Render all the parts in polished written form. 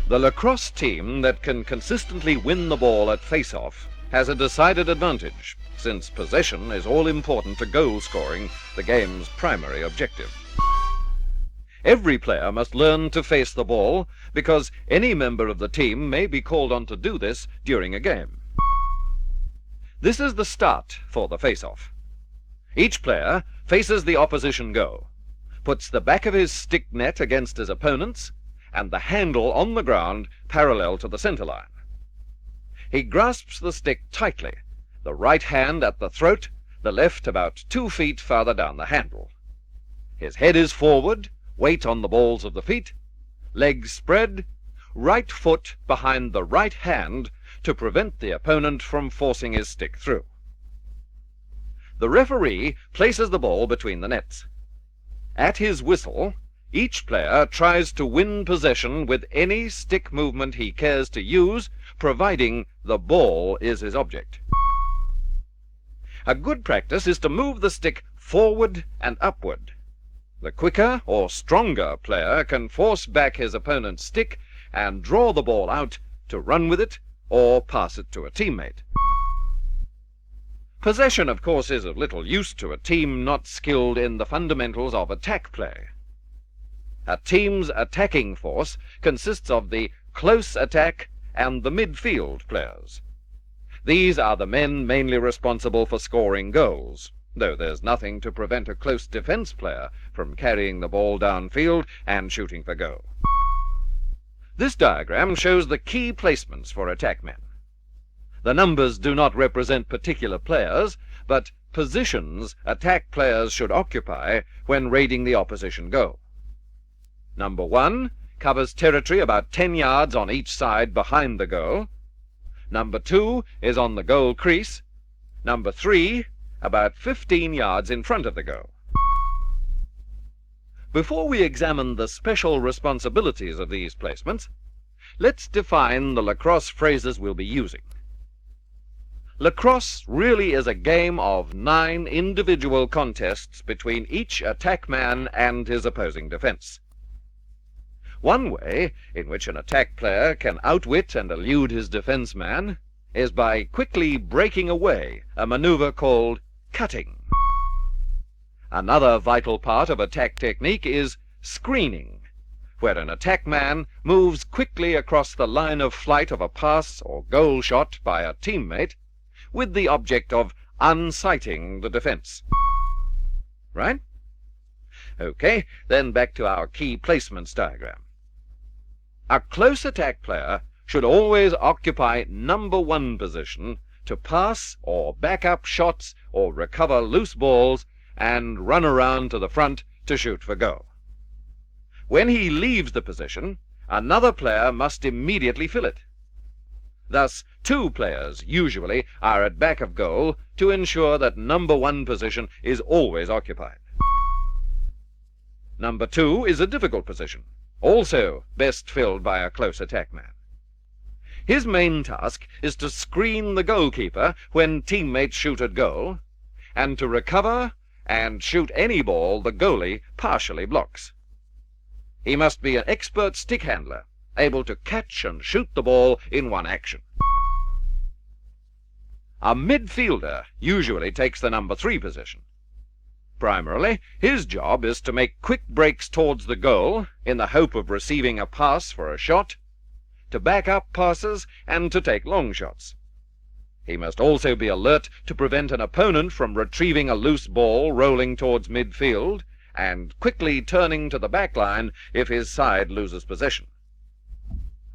The lacrosse team that can consistently win the ball at face-off has a decided advantage, since possession is all important to goal scoring, the game's primary objective. Every player must learn to face the ball, because any member of the team may be called on to do this during a game. This is the start for the face-off. Each player faces the opposition goal, puts the back of his stick net against his opponent's, and the handle on the ground parallel to the center line. He grasps the stick tightly, the right hand at the throat, the left about 2 feet farther down the handle. His head is forward, weight on the balls of the feet, legs spread, right foot behind the right hand to prevent the opponent from forcing his stick through. The referee places the ball between the nets. At his whistle, each player tries to win possession with any stick movement he cares to use, providing the ball is his object. A good practice is to move the stick forward and upward. The quicker or stronger player can force back his opponent's stick and draw the ball out to run with it or pass it to a teammate. Possession, of course, is of little use to a team not skilled in the fundamentals of attack play. A team's attacking force consists of the close attack and the midfield players. These are the men mainly responsible for scoring goals, though there's nothing to prevent a close defense player from carrying the ball downfield and shooting for goal. This diagram shows the key placements for attack men. The numbers do not represent particular players, but positions attack players should occupy when raiding the opposition goal. Number 1 covers territory about 10 yards on each side behind the goal. Number 2 is on the goal crease. Number 3 about 15 yards in front of the goal. Before we examine the special responsibilities of these placements, let's define the lacrosse phrases we'll be using. Lacrosse really is a game of 9 individual contests between each attack man and his opposing defense. One way in which an attack player can outwit and elude his defense man is by quickly breaking away, a maneuver called cutting. Another vital part of attack technique is screening, where an attack man moves quickly across the line of flight of a pass or goal shot by a teammate with the object of unsighting the defense. Right? Okay, then back to our key placements diagram. A close attack player should always occupy number 1 position to pass or back up shots or recover loose balls and run around to the front to shoot for goal. When he leaves the position, another player must immediately fill it. Thus, 2 players usually are at back of goal to ensure that number 1 position is always occupied. Number 2 is a difficult position, also best filled by a close attack man. His main task is to screen the goalkeeper when teammates shoot at goal, and to recover and shoot any ball the goalie partially blocks. He must be an expert stick handler, able to catch and shoot the ball in one action. A midfielder usually takes the number 3 position. Primarily, his job is to make quick breaks towards the goal in the hope of receiving a pass for a shot, to back up passes, and to take long shots. He must also be alert to prevent an opponent from retrieving a loose ball rolling towards midfield and quickly turning to the back line if his side loses possession.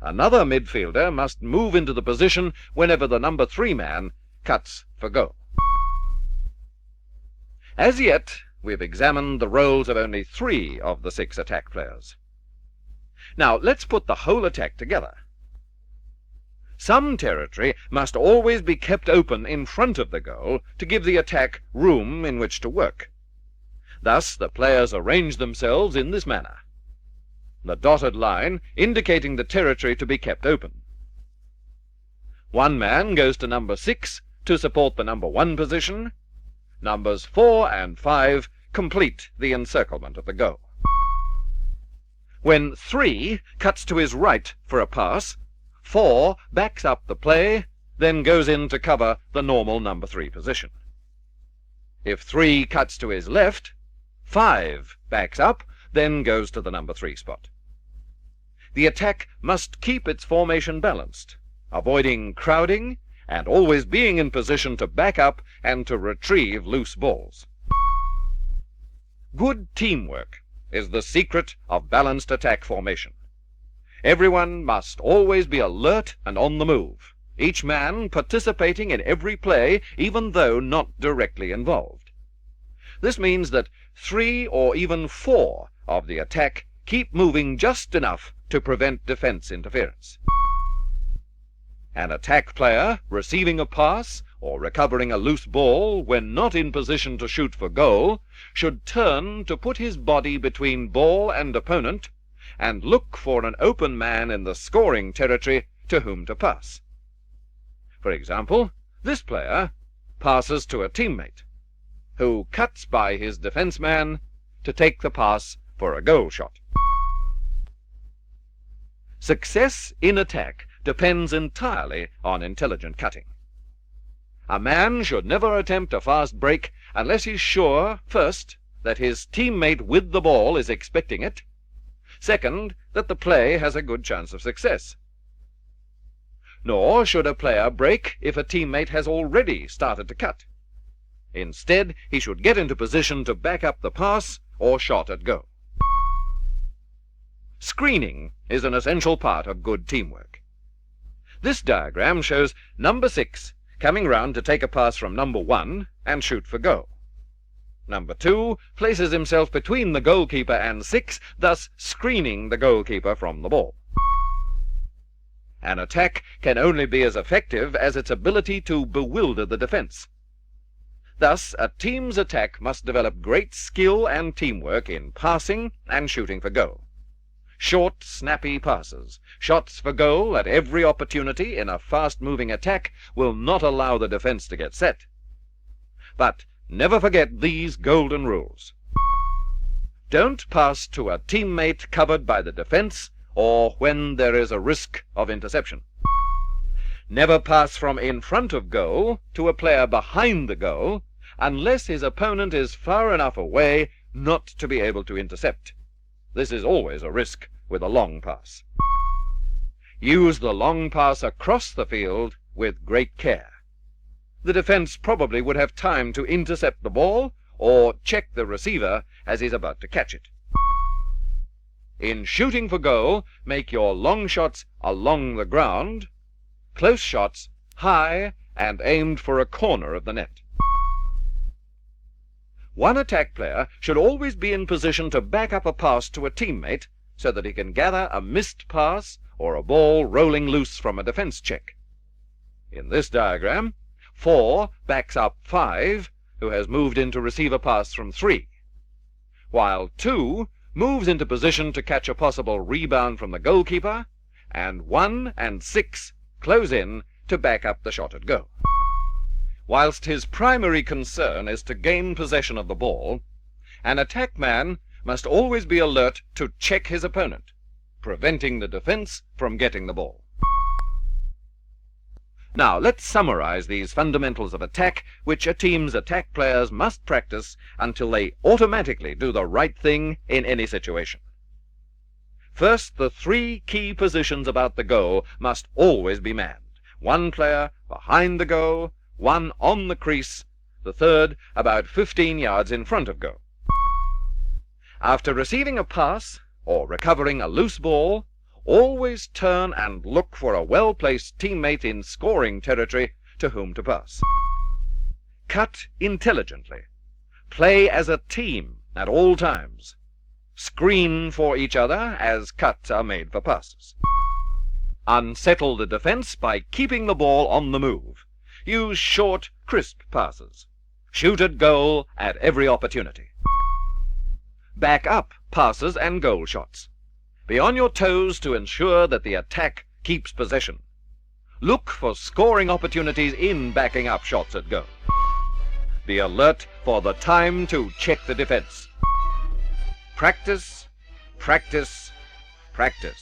Another midfielder must move into the position whenever the number 3 man cuts for goal. As yet, we've examined the roles of only 3 of the 6 attack players. Now, let's put the whole attack together. Some territory must always be kept open in front of the goal to give the attack room in which to work. Thus, the players arrange themselves in this manner. the dotted line indicating the territory to be kept open. One man goes to number 6 to support the number 1 position. Numbers 4 and 5 complete the encirclement of the goal. When 3 cuts to his right for a pass, 4 backs up the play, then goes in to cover the normal number 3 position. If 3 cuts to his left, 5 backs up, then goes to the number 3 spot. The attack must keep its formation balanced, avoiding crowding and always being in position to back up and to retrieve loose balls. Good teamwork is the secret of balanced attack formation. Everyone must always be alert and on the move, each man participating in every play, even though not directly involved. This means that 3 or even 4 of the attack keep moving just enough to prevent defense interference. An attack player receiving a pass or recovering a loose ball when not in position to shoot for goal should turn to put his body between ball and opponent and look for an open man in the scoring territory to whom to pass. For example, this player passes to a teammate, who cuts by his defense man to take the pass for a goal shot. Success in attack depends entirely on intelligent cutting. A man should never attempt a fast break unless he's sure, first, that his teammate with the ball is expecting it, second, that the play has a good chance of success. Nor should a player break if a teammate has already started to cut. Instead, he should get into position to back up the pass or shot at goal. Screening is an essential part of good teamwork. This diagram shows number 6 coming round to take a pass from number 1 and shoot for goal. Number 2 places himself between the goalkeeper and 6, thus screening the goalkeeper from the ball. An attack can only be as effective as its ability to bewilder the defense. Thus, a team's attack must develop great skill and teamwork in passing and shooting for goal. Short, snappy passes, shots for goal at every opportunity in a fast-moving attack will not allow the defense to get set. But never forget these golden rules. Don't pass to a teammate covered by the defense or when there is a risk of interception. Never pass from in front of goal to a player behind the goal unless his opponent is far enough away not to be able to intercept. This is always a risk with a long pass. Use the long pass across the field with great care. The defense probably would have time to intercept the ball or check the receiver as he's about to catch it. In shooting for goal, make your long shots along the ground, close shots high and aimed for a corner of the net. One attack player should always be in position to back up a pass to a teammate so that he can gather a missed pass or a ball rolling loose from a defense check. In this diagram, 4 backs up 5, who has moved in to receive a pass from 3, while 2 moves into position to catch a possible rebound from the goalkeeper, and 1 and 6 close in to back up the shot at goal. Whilst his primary concern is to gain possession of the ball, an attack man must always be alert to check his opponent, preventing the defense from getting the ball. Now, let's summarize these fundamentals of attack, which a team's attack players must practice until they automatically do the right thing in any situation. First, the 3 key positions about the goal must always be manned. 1 player behind the goal, 1 on the crease, the third about 15 yards in front of goal. After receiving a pass or recovering a loose ball, always turn and look for a well-placed teammate in scoring territory to whom to pass. Cut intelligently. Play as a team at all times. Screen for each other as cuts are made for passes. Unsettle the defense by keeping the ball on the move. Use short, crisp passes. Shoot at goal at every opportunity. Back up passes and goal shots. Be on your toes to ensure that the attack keeps possession. Look for scoring opportunities in backing up shots at goal. Be alert for the time to check the defense. Practice, practice, practice.